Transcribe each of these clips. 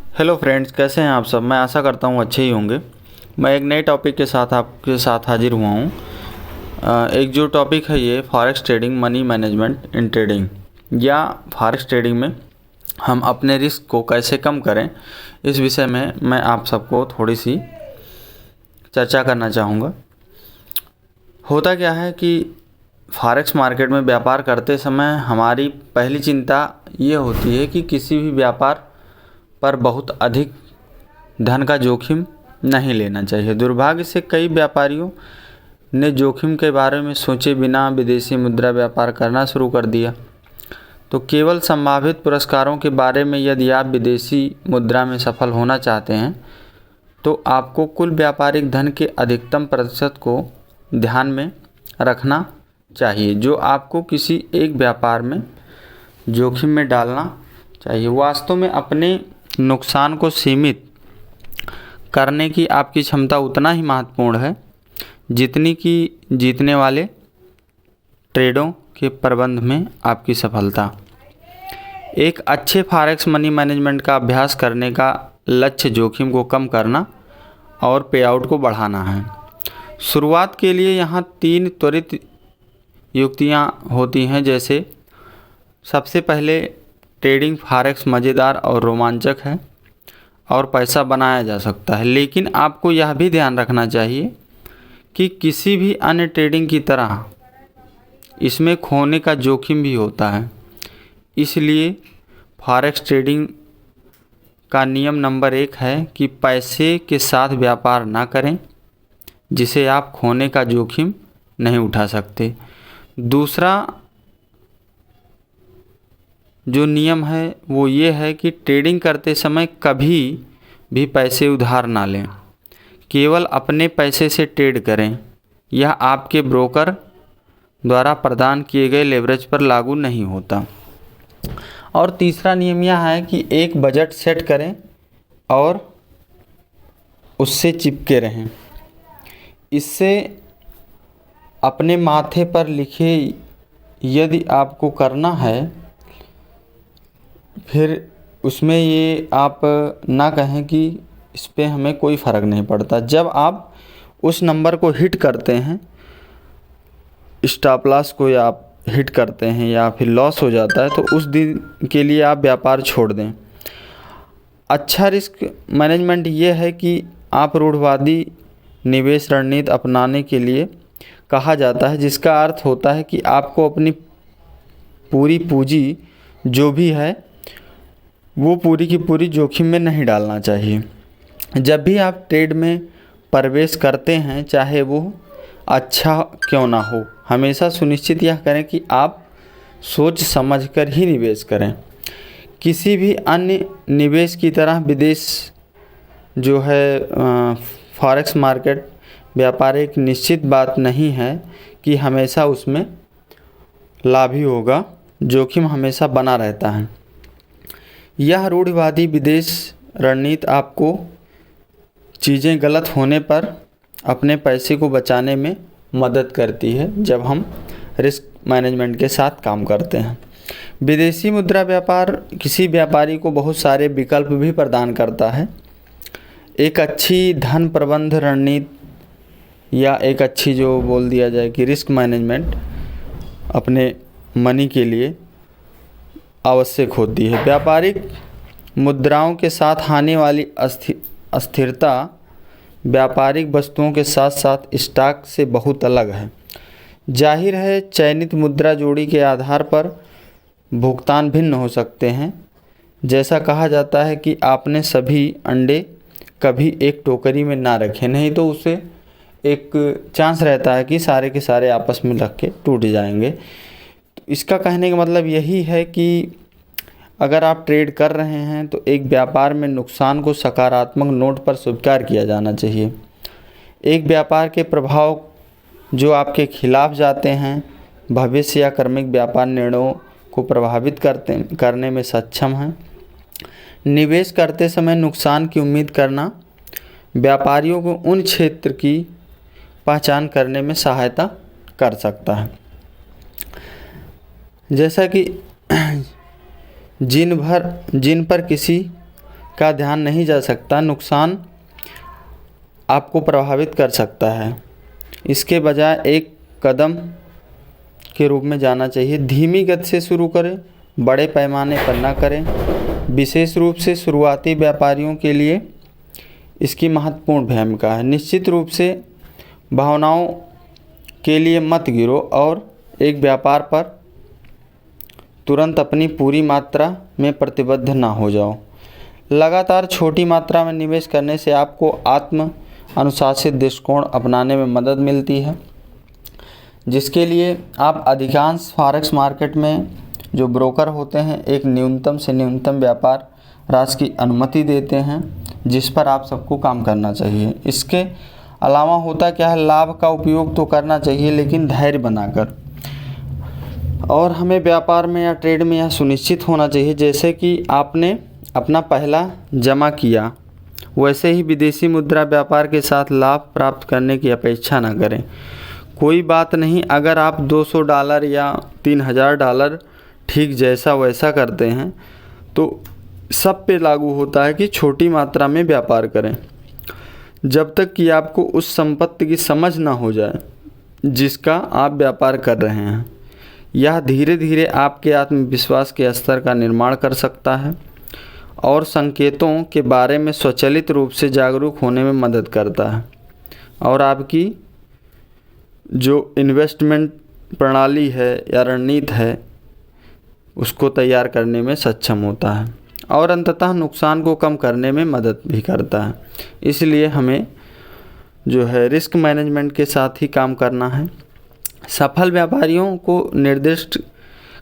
Hello friends, कैसे हैं आप सब। मैं आशा करता हूँ अच्छे ही होंगे। मैं एक नए टॉपिक के साथ आपके साथ हाजिर हुआ हूँ। एक जो टॉपिक है ये forex trading, money management in trading, या फॉरेक्स ट्रेडिंग में हम अपने रिस्क को कैसे कम करें, इस विषय में मैं आप सबको थोड़ी सी चर्चा करना चाहूँगा। होता क्या है कि फॉरेक्स मार्केट में व्यापार करते समय हमारी पहली चिंता ये होती है कि किसी भी व्यापार पर बहुत अधिक धन का जोखिम नहीं लेना चाहिए। दुर्भाग्य से कई व्यापारियों ने जोखिम के बारे में सोचे बिना विदेशी मुद्रा व्यापार करना शुरू कर दिया। तो केवल संभावित पुरस्कारों के बारे में, यदि आप विदेशी मुद्रा में सफल होना चाहते हैं तो आपको कुल व्यापारिक धन के अधिकतम प्रतिशत को ध्यान में रखना चाहिए जो आपको किसी एक व्यापार में जोखिम में डालना चाहिए। वास्तव में अपने नुकसान को सीमित करने की आपकी क्षमता उतना ही महत्वपूर्ण है जितनी कि जीतने वाले ट्रेडों के प्रबंध में आपकी सफलता। एक अच्छे फॉरेक्स मनी मैनेजमेंट का अभ्यास करने का लक्ष्य जोखिम को कम करना और पेआउट को बढ़ाना है। शुरुआत के लिए यहाँ 3 त्वरित युक्तियाँ होती हैं। जैसे सबसे पहले, ट्रेडिंग फॉरेक्स मज़ेदार और रोमांचक है और पैसा बनाया जा सकता है, लेकिन आपको यह भी ध्यान रखना चाहिए कि किसी भी अन्य ट्रेडिंग की तरह इसमें खोने का जोखिम भी होता है। इसलिए फॉरेक्स ट्रेडिंग का नियम नंबर 1 है कि पैसे के साथ व्यापार ना करें जिसे आप खोने का जोखिम नहीं उठा सकते। दूसरा जो नियम है वो ये है कि ट्रेडिंग करते समय कभी भी पैसे उधार ना लें, केवल अपने पैसे से ट्रेड करें। यह आपके ब्रोकर द्वारा प्रदान किए गए लेवरेज पर लागू नहीं होता। और तीसरा नियम यह है कि एक बजट सेट करें और उससे चिपके रहें। इससे अपने माथे पर लिखे, यदि आपको करना है, फिर उसमें ये आप ना कहें कि इस पे हमें कोई फ़र्क नहीं पड़ता। जब आप उस नंबर को हिट करते हैं, स्टॉप लॉस को या आप हिट करते हैं या फिर लॉस हो जाता है, तो उस दिन के लिए आप व्यापार छोड़ दें। अच्छा रिस्क मैनेजमेंट ये है कि आप रूढ़िवादी निवेश रणनीति अपनाने के लिए कहा जाता है, जिसका अर्थ होता है कि आपको अपनी पूरी पूंजी जो भी है वो पूरी की पूरी जोखिम में नहीं डालना चाहिए। जब भी आप ट्रेड में प्रवेश करते हैं, चाहे वो अच्छा क्यों ना हो, हमेशा सुनिश्चित यह करें कि आप सोच समझकर ही निवेश करें। किसी भी अन्य निवेश की तरह विदेश जो है फॉरेक्स मार्केट व्यापार एक निश्चित बात नहीं है कि हमेशा उसमें लाभ ही होगा। जोखिम हमेशा बना रहता है। यह रूढ़िवादी विदेश रणनीति आपको चीज़ें गलत होने पर अपने पैसे को बचाने में मदद करती है जब हम रिस्क मैनेजमेंट के साथ काम करते हैं। विदेशी मुद्रा व्यापार किसी व्यापारी को बहुत सारे विकल्प भी प्रदान करता है। एक अच्छी धन प्रबंध रणनीति या एक अच्छी जो बोल दिया जाए कि रिस्क मैनेजमेंट अपने मनी के लिए आवश्यक होती है। व्यापारिक मुद्राओं के साथ आने वाली अस्थिरता व्यापारिक वस्तुओं के साथ साथ स्टॉक से बहुत अलग है। जाहिर है, चयनित मुद्रा जोड़ी के आधार पर भुगतान भिन्न हो सकते हैं। जैसा कहा जाता है कि आपने सभी अंडे कभी एक टोकरी में ना रखें, नहीं तो उसे एक चांस रहता है कि सारे के सारे आपस में रख के टूट जाएंगे। इसका कहने का मतलब यही है कि अगर आप ट्रेड कर रहे हैं तो एक व्यापार में नुकसान को सकारात्मक नोट पर स्वीकार किया जाना चाहिए। एक व्यापार के प्रभाव जो आपके खिलाफ जाते हैं भविष्य या क्रमिक व्यापार निर्णयों को प्रभावित करने में सक्षम हैं। निवेश करते समय नुकसान की उम्मीद करना व्यापारियों को उन क्षेत्र की पहचान करने में सहायता कर सकता है। जैसा कि जिन पर किसी का ध्यान नहीं जा सकता, नुकसान आपको प्रभावित कर सकता है। इसके बजाय एक कदम के रूप में जाना चाहिए। धीमी गति से शुरू करें, बड़े पैमाने पर ना करें। विशेष रूप से शुरुआती व्यापारियों के लिए इसकी महत्वपूर्ण भूमिका है। निश्चित रूप से भावनाओं के लिए मत गिरो और एक व्यापार पर तुरंत अपनी पूरी मात्रा में प्रतिबद्ध ना हो जाओ। लगातार छोटी मात्रा में निवेश करने से आपको आत्म अनुशासित दृष्टिकोण अपनाने में मदद मिलती है, जिसके लिए आप अधिकांश फॉरेक्स मार्केट में जो ब्रोकर होते हैं एक न्यूनतम से न्यूनतम व्यापार राशि की अनुमति देते हैं, जिस पर आप सबको काम करना चाहिए। इसके अलावा होता क्या है, लाभ का उपयोग तो करना चाहिए लेकिन धैर्य बनाकर। और हमें व्यापार में या ट्रेड में यह सुनिश्चित होना चाहिए जैसे कि आपने अपना पहला जमा किया, वैसे ही विदेशी मुद्रा व्यापार के साथ लाभ प्राप्त करने की अपेक्षा न करें। कोई बात नहीं अगर आप $200 या $3000 ठीक जैसा वैसा करते हैं, तो सब पे लागू होता है कि छोटी मात्रा में व्यापार करें जब तक कि आपको उस संपत्ति की समझ ना हो जाए जिसका आप व्यापार कर रहे हैं। यह धीरे धीरे आपके आत्मविश्वास के स्तर का निर्माण कर सकता है और संकेतों के बारे में स्वचालित रूप से जागरूक होने में मदद करता है और आपकी जो इन्वेस्टमेंट प्रणाली है या रणनीति है उसको तैयार करने में सक्षम होता है और अंततः नुकसान को कम करने में मदद भी करता है। इसलिए हमें जो है रिस्क मैनेजमेंट के साथ ही काम करना है। सफल व्यापारियों को निर्दिष्ट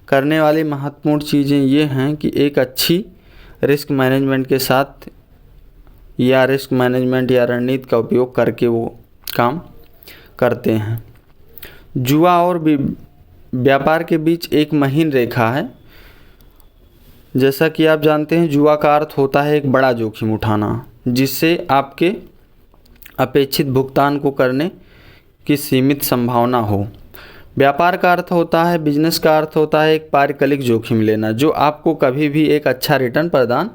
करने वाली महत्वपूर्ण चीज़ें ये हैं कि एक अच्छी रिस्क मैनेजमेंट के साथ या रिस्क मैनेजमेंट या रणनीति का उपयोग करके वो काम करते हैं। जुआ और व्यापार के बीच एक महीन रेखा है। जैसा कि आप जानते हैं, जुआ का अर्थ होता है एक बड़ा जोखिम उठाना जिससे आपके अपेक्षित भुगतान को करने की सीमित संभावना हो। व्यापार का अर्थ होता है, बिजनेस का अर्थ होता है एक पारस्परिक जोखिम लेना जो आपको कभी भी एक अच्छा रिटर्न प्रदान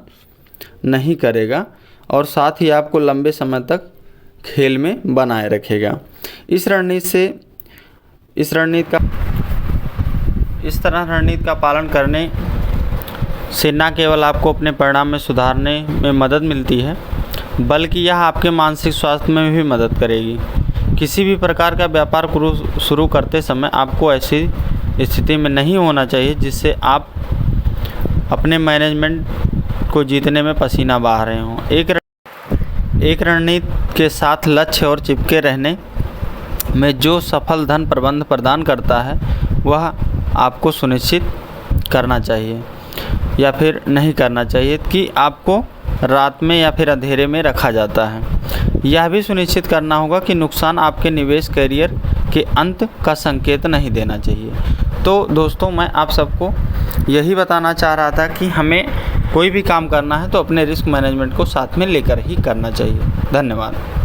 नहीं करेगा और साथ ही आपको लंबे समय तक खेल में बनाए रखेगा। इस तरह रणनीति का पालन करने से न केवल आपको अपने परिणाम में सुधारने में मदद मिलती है बल्कि यह आपके मानसिक स्वास्थ्य में भी मदद करेगी। किसी भी प्रकार का व्यापार शुरू करते समय आपको ऐसी स्थिति में नहीं होना चाहिए जिससे आप अपने मैनेजमेंट को जीतने में पसीना बहा रहे हों। एक रणनीति के साथ लक्ष्य और चिपके रहने में जो सफल धन प्रबंध प्रदान करता है वह आपको सुनिश्चित करना चाहिए या फिर नहीं करना चाहिए कि आपको रात में या फिर अंधेरे में रखा जाता है। यह भी सुनिश्चित करना होगा कि नुकसान आपके निवेश करियर के अंत का संकेत नहीं देना चाहिए। तो दोस्तों, मैं आप सबको यही बताना चाह रहा था कि हमें कोई भी काम करना है तो अपने रिस्क मैनेजमेंट को साथ में लेकर ही करना चाहिए। धन्यवाद।